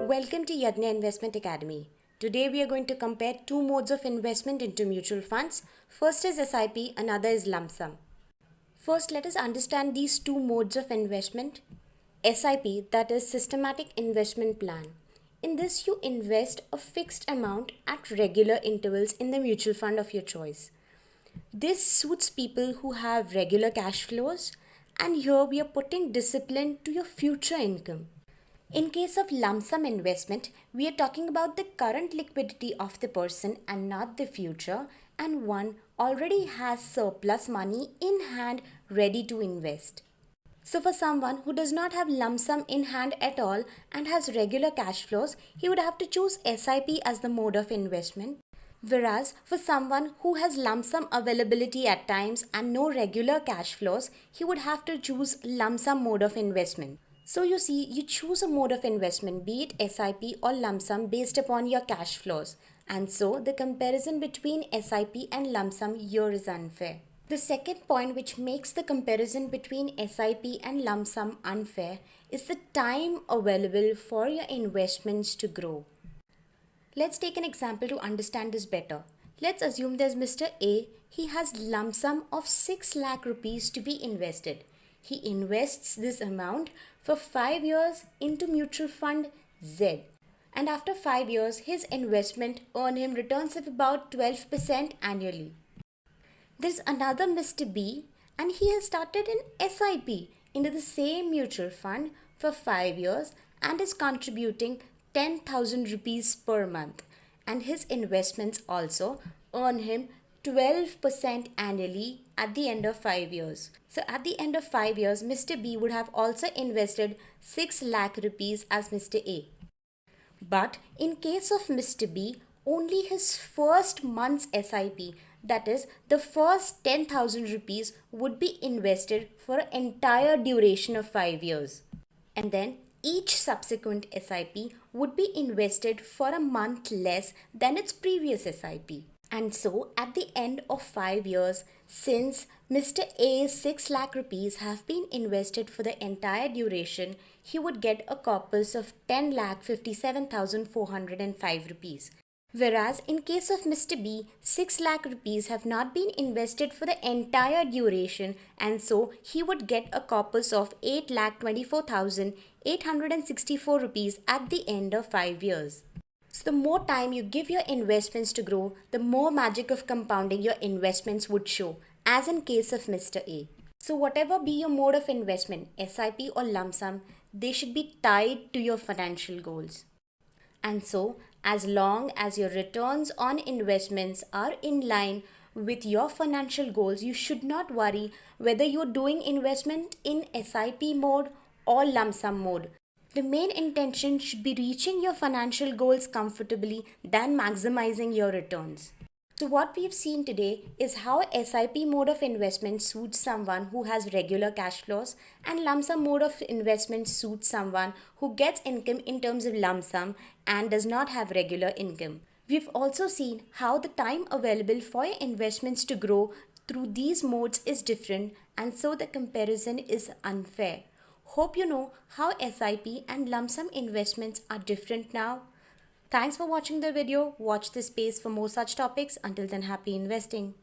Welcome to Yadnya Investment Academy. Today we are going to compare two modes of investment into mutual funds. First is SIP, another is lump sum. First, let us understand these two modes of investment. SIP, that is Systematic Investment Plan. In this, you invest a fixed amount at regular intervals in the mutual fund of your choice. This suits people who have regular cash flows, and here we are putting discipline to your future income. In case of lump sum investment, we are talking about the current liquidity of the person and not the future, and one already has surplus money in hand ready to invest. So for someone who does not have lump sum in hand at all and has regular cash flows, he would have to choose SIP as the mode of investment. Whereas for someone who has lump sum availability at times and no regular cash flows, he would have to choose lump sum mode of investment. So you see, you choose a mode of investment, be it SIP or lump sum, based upon your cash flows. And so the comparison between SIP and lump sum here is unfair. The second point which makes the comparison between SIP and lump sum unfair is the time available for your investments to grow. Let's take an example to understand this better. Let's assume there's Mr. A. He has lump sum of 6 lakh rupees to be invested. He invests this amount for 5 years into mutual fund Z. And after 5 years, his investment earned him returns of about 12% annually. There's another Mr. B, and he has started an SIP into the same mutual fund for 5 years and is contributing 10,000 rupees per month. And his investments also earn him 12% annually at the end of 5 years. So at the end of 5 years, Mr. B would have also invested 6 lakh rupees as Mr. A. But in case of Mr. B, only his first month's SIP, that is the first 10,000 rupees, would be invested for an entire duration of 5 years. And then each subsequent SIP would be invested for a month less than its previous SIP. And so at the end of 5 years, since Mr. A's 6 lakh rupees have been invested for the entire duration, he would get a corpus of 10,57,405 rupees. Whereas in case of Mr. B, 6 lakh rupees have not been invested for the entire duration, and so he would get a corpus of 8,24,864 rupees at the end of 5 years. So the more time you give your investments to grow, the more magic of compounding your investments would show, as in case of Mr. A. So whatever be your mode of investment, SIP or lump sum, they should be tied to your financial goals. And so, as long as your returns on investments are in line with your financial goals, you should not worry whether you're doing investment in SIP mode or lump sum mode. The main intention should be reaching your financial goals comfortably than maximizing your returns. So what we've seen today is how SIP mode of investment suits someone who has regular cash flows, and lump sum mode of investment suits someone who gets income in terms of lump sum and does not have regular income. We've also seen how the time available for your investments to grow through these modes is different, and so the comparison is unfair. Hope you know how SIP and lump sum investments are different now. Thanks for watching the video. Watch this space for more such topics. Until then, happy investing.